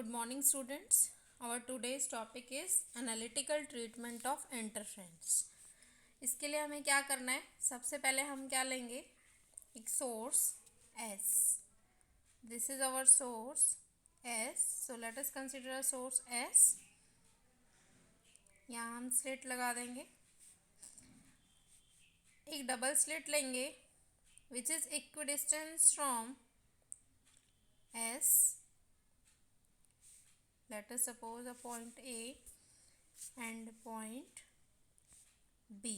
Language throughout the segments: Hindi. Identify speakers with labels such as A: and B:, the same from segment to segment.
A: Good morning, students. Our today's topic is analytical treatment of interference. इसके लिए हमें क्या करना है? सबसे पहले हम क्या लेंगे? एक source S. This is our source S. So let us consider a source S. यहाँ हम स्लिट लगा देंगे. एक डबल स्लिट लेंगे which is equidistant from S. Let us suppose a point A and point B.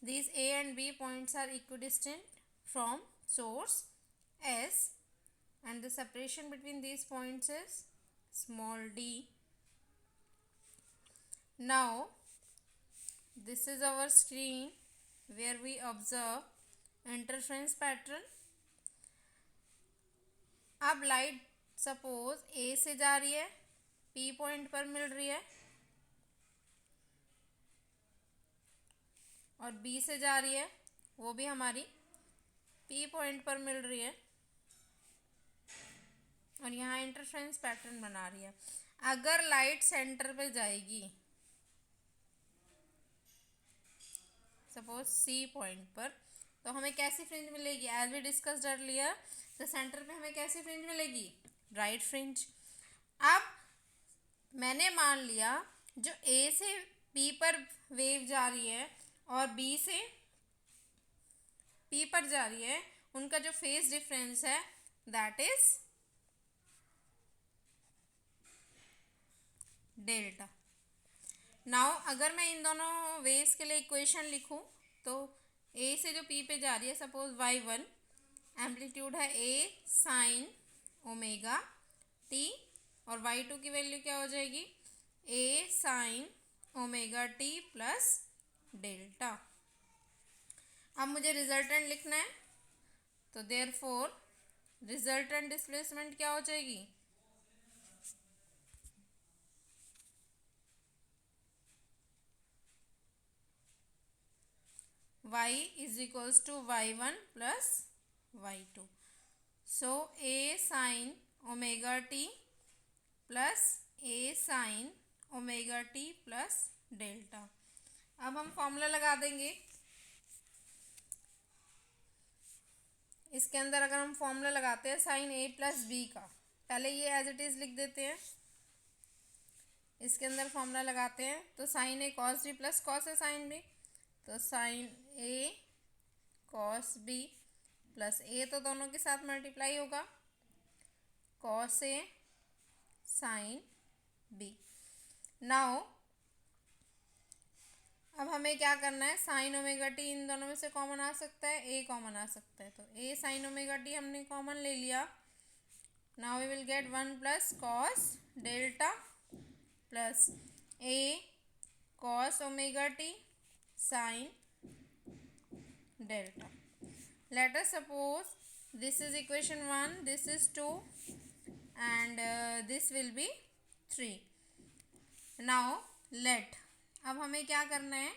A: These A and B points are equidistant from source S, and the separation between these points is small d. Now this is our screen where we observe interference pattern. अब लाइट सपोज A से जा रही है, P पॉइंट पर मिल रही है, और B से जा रही है, वो भी हमारी P पॉइंट पर मिल रही है, और यहाँ इंटरफेरेंस पैटर्न बना रही है. अगर लाइट सेंटर पे जाएगी, सपोज C पॉइंट पर, तो हमें कैसी फ्रिंज मिलेगी? एज वी डिस्कस्ड अर्लियर, तो सेंटर पे हमें कैसी फ्रिंज मिलेगी? Right fringe. अब मैंने मान लिया जो A से P पर वेव जा रही है और B से P पर जा रही है, उनका जो फेज डिफरेंस है दैट इज डेल्टा. नाउ अगर मैं इन दोनों वेव्स के लिए इक्वेशन लिखूं, तो A से जो P पे जा रही है, सपोज y1 एम्पलीट्यूड है A साइन ओमेगा t, और y2 की वैल्यू क्या हो जाएगी? A sine omega t plus delta. अब मुझे रिजल्टेंट लिखना है, तो देयरफॉर रिजल्टेंट डिस्प्लेसमेंट क्या हो जाएगी? y is equals to y1 plus y2. So A sine omega t plus A sine omega t plus delta. अब हम फॉर्मूला लगा देंगे. इसके अंदर अगर हम फॉर्मूला लगाते हैं साइन A प्लस बी का, पहले ये एज इट इज़ लिख देते हैं. इसके अंदर फॉर्मूला लगाते हैं तो sine A cos B plus cos A sine B, तो sine A cos B plus A तो दोनों के साथ मल्टीप्लाई होगा, cos A sine B. Now अब हमें क्या करना है? साइन ओमेगा टी इन दोनों में से कॉमन आ सकता है, A कॉमन आ सकता है, तो A साइन ओमेगा टी हमने कॉमन ले लिया. Now we will get 1 plus cos delta plus A cos omega T sine delta. Let us suppose this is equation 1, this is 2, and this will be 3. Now let, अब हमें क्या करना है?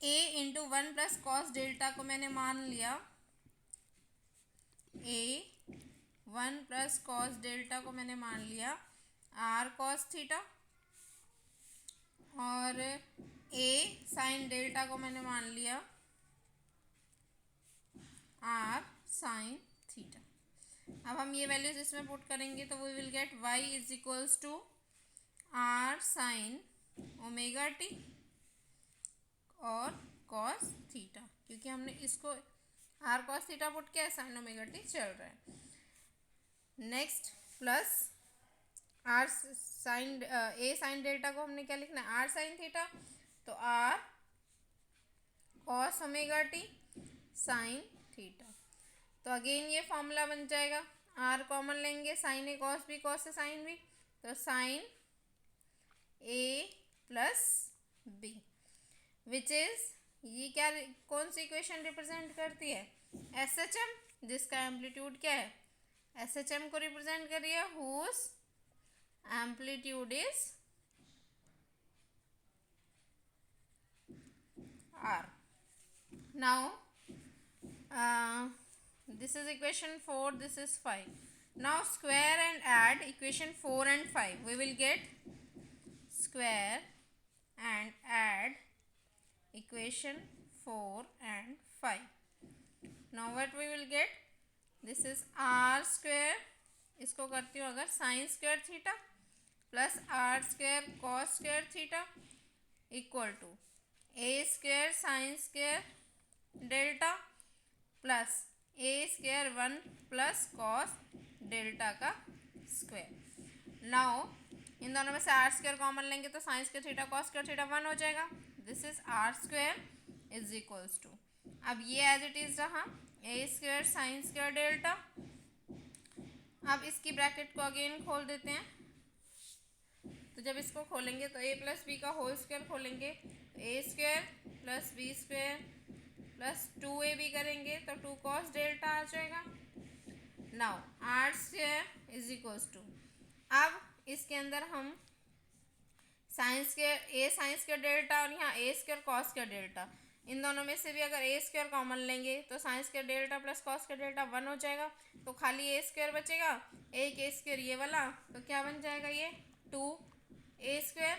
A: A into 1 plus cos delta को मैंने मान लिया, A 1 प्लस कॉस डेल्टा को मैंने मान लिया R कॉस थीटा, और A साइन डेल्टा को मैंने मान लिया R साइन थीटा. अब हम ये वैल्यूज इसमें पुट करेंगे तो we will get y is equals to R sine omega T और कॉस थीटा, क्योंकि हमने इसको R कॉस थीटा पुट किया है, साइन ओमेगा टी चल रहा है. Next plus R sine A sine delta को हमने क्या लिखना है? R साइन थीटा, तो R cos omega T sine theta. तो अगेन ये फॉर्मूला बन जाएगा. R कॉमन लेंगे, sine A cos B cos A sine B, तो sine A plus B, which is, ये क्या, कौन सी इक्वेशन रिप्रेजेंट करती है? SHM, जिसका एम्पलीट्यूड क्या है? SHM को रिप्रेजेंट कर रही है, whose amplitude is R. Now this is equation 4, this is 5. Now square and add equation 4 and 5. We will get square and add equation 4 and 5. Now what we will get? This is r square, इसको करती हूँ अगर sine square theta plus R square cos square theta equal to A square sine square delta plus A square 1 plus cos delta का स्क्वायर. नाउ इन दोनों में से आर स्क्वायर कॉमन लेंगे तो sine square theta cos square theta 1 हो जाएगा. This is R square is equals to, अब ये एज इट इज रहा A square sine square delta. अब इसकी ब्रैकेट को अगेन खोल देते हैं. तो जब इसको खोलेंगे तो ए प्लस बी का होल स्क्वायर खोलेंगे, A square plus B square plus 2ab करेंगे तो 2 कॉस डेल्टा आ जाएगा. Now R square is equals to, अब इसके अंदर हम sine square A sine square delta और यहाँ A square cos square delta, इन दोनों में से भी अगर ए स्क्वायर कॉमन लेंगे तो sine square delta plus cos square delta 1 हो जाएगा. तो खाली ए स्क्वायर बचेगा, एक ए स्क्वायर ये वाला, तो क्या बन जाएगा ये 2 ए स्क्वायर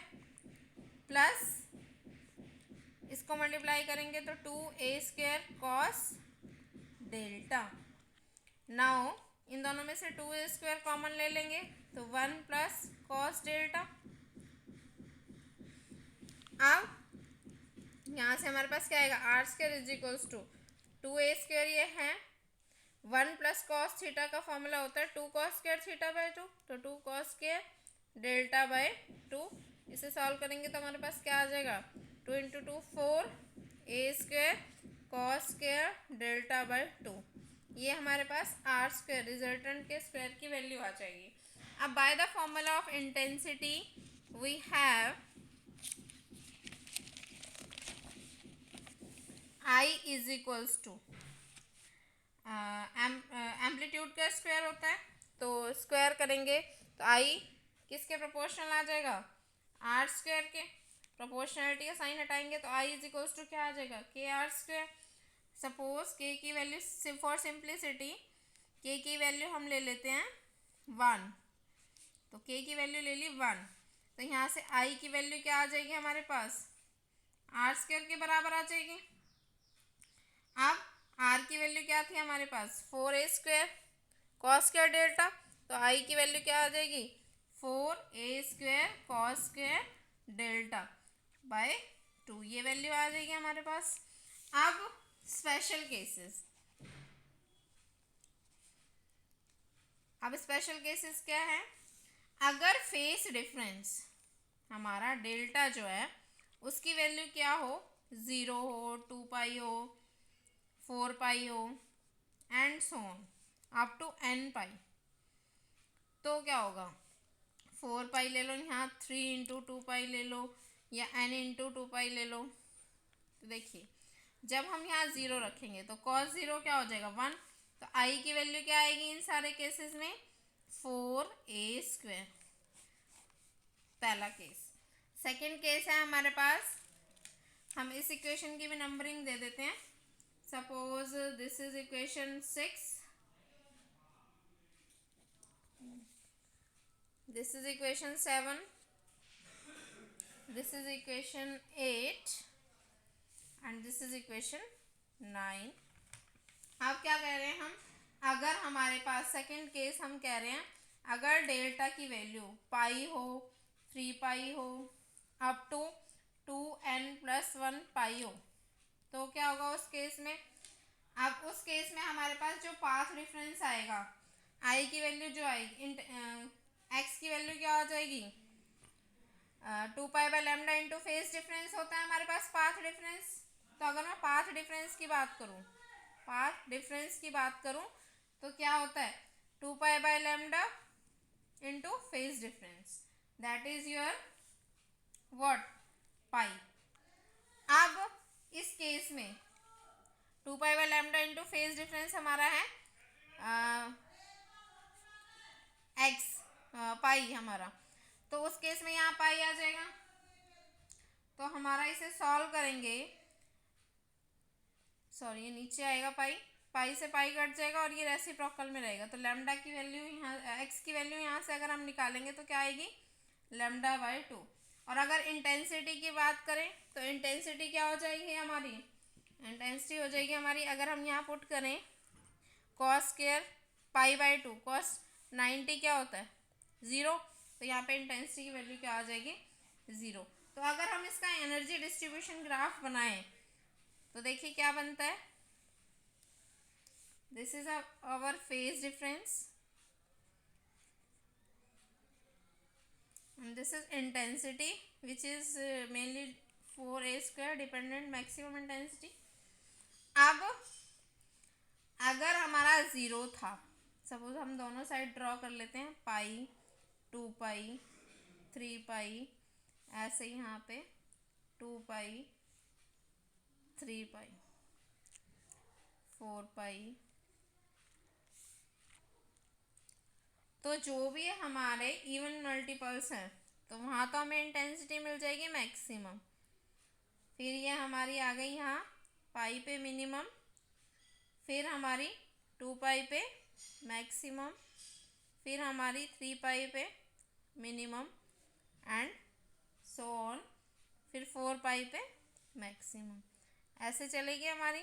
A: प्लस इसको मल्टीप्लाई करेंगे तो 2 A square cos delta. Now इन दोनों में से 2 ए स्क्वायर कॉमन ले लेंगे तो 1 प्लस कॉस डेल्टा. अब यहाँ से हमारे पास क्या आएगा, R square is equals to 2 A square ये है, 1 प्लस कॉस थीटा का फॉर्मूला होता है 2 कॉस स्क्वायर थीटा बाय 2, तो 2 कॉस स्क्वायर डेल्टा बाय 2. इसे सॉल्व करेंगे तो हमारे पास क्या आ जाएगा, 2 into 2 4 A square cos square delta by 2. ये हमारे पास आर स्क्वायर रिजल्टेंट के स्क्वायर की वैल्यू आ जाएगी. अब by the formula of intensity we have I is equals to amplitude का स्क्वायर होता है, तो स्क्वायर करेंगे तो I किसके प्रोपोर्शनल आ जाएगा, आर स्क्वायर के. प्रोपोर्शनलिटी का साइन हटाएंगे तो I इज इक्वल्स टू क्या आ जाएगा, के आर स्क्वायर. सपोज के की वैल्यू फॉर सिंप्लिसिटी के की वैल्यू हम ले लेते हैं 1, तो के की वैल्यू ले ली 1, तो यहाँ से I की वैल्यू क्या आ जाएगी हमारे पास, आर स्क्वायर के बराबर आ जाएगी. अब r की वैल्यू क्या थी हमारे पास, 4a square cos square delta, तो i की वैल्यू क्या आ जाएगी 4a square cos square delta by 2, ये वैल्यू आ जाएगी हमारे पास. अब स्पेशल केसेस, अब स्पेशल केसेस क्या है, अगर फेस डिफरेंस हमारा डेल्टा जो है उसकी वैल्यू क्या हो, 0 हो, 2 पाई हो, 4 पाई हो and so on up to n pi, तो क्या होगा, 4 पाई ले लो, यहाँ 3 इंटू 2 पाई ले लो या n इंटू 2 पाई ले लो. तो देखिए जब हम यहाँ 0 रखेंगे तो cos 0 क्या हो जाएगा 1, तो i की वैल्यू क्या आएगी इन सारे केसेस में 4a स्क्वायर, पहला केस. सेकंड केस है हमारे पास, हम इस इक्वेशन की भी नंबरिंग दे देते हैं. Suppose this is equation 6, this is equation 7, this is equation 8 and this is equation 9. अब क्या कह रहे हैं हम, अगर हमारे पास सेकंड केस हम कह रहे हैं अगर डेल्टा की वैल्यू पाई हो, 3 पाई हो अप टू 2n+1 पाई हो, तो क्या होगा उस केस में. अब उस केस में हमारे पास जो पाथ डिफरेंस आएगा, आई की वैल्यू जो आएगी, एक्स की वैल्यू क्या आ जाएगी, 2 pi by lambda into phase difference होता है हमारे पास पाथ डिफरेंस. तो अगर मैं पाथ डिफरेंस की बात करूँ, पाथ डिफरेंस की बात करूँ तो क्या होता है 2 pi by lambda into phase difference, that is your what pi. अब इस केस में 2 pi by lambda into phase difference हमारा है एक्स पाई हमारा, तो उस केस में यहाँ पाई आ जाएगा. तो हमारा इसे सॉल्व करेंगे, सॉरी ये नीचे आएगा पाई, पाई से पाई कट जाएगा और ये रेसिप्रोकल में रहेगा। तो लैम्डा की वैल्यू यहाँ, एक्स की वैल्यू यहाँ से अगर हम निकालेंगे तो क्या आएगी, λ/2। और अगर इंटेंसिटी की बात करें तो इंटेंसिटी क्या हो जाएगी हमारी, इंटेंसिटी हो जाएगी हमारी, अगर हम यहाँ पुट करें कॉस स्क्वायर π/2, कॉस 90 क्या होता है 0, तो यहाँ पे इंटेंसिटी की वैल्यू क्या आ जाएगी 0। तो अगर हम इसका एनर्जी डिस्ट्रीब्यूशन ग्राफ बनाएं तो देखिए क्या बनता है, this is our phase difference and this is intensity which is mainly 4a² dependent maximum intensity. अब अगर हमारा 0 था, सपोज हम दोनों साइड ड्रॉ कर लेते हैं, पाई 2 पाई 3 पाई, ऐसे ही यहाँ पे 2 पाई 3 पाई 4 पाई, तो जो भी हमारे इवन मल्टीपल्स हैं तो वहाँ तो हमें इंटेंसिटी मिल जाएगी मैक्सिमम। फिर ये हमारी आ गई यहाँ पाई पे मिनिमम, फिर हमारी 2 पाई पे मैक्सिमम, फिर हमारी 3 पाई पे मिनिमम एंड सो ऑन, फिर 4 पाई पे मैक्सिमम। ऐसे चलेगी हमारी,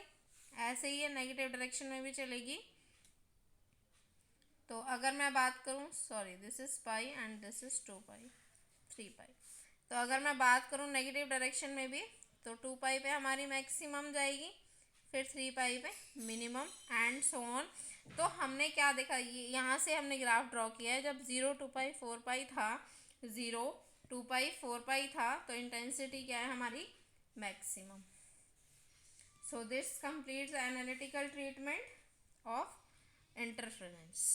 A: ऐसे ही ये नेगेटिव डायरेक्शन में भी चलेगी। तो अगर मैं बात करूँ, sorry this is pi and this is 2 पाई 3 पाई, तो अगर मैं बात करूँ नेगेटिव डायरेक्शन में भी तो 2 पाई पे हमारी मैक्सिमम जाएगी, फिर 3 पाई पे मिनिमम एंड सो ऑन। तो हमने क्या देखा, ये यहाँ से हमने ग्राफ ड्रॉ किया है, जब 0 2 पाई 4 पाई था, 0 2 पाई 4 पाई था, तो इंटेंसिटी क्या है हमारी maximum. So this completes analytical treatment of interference.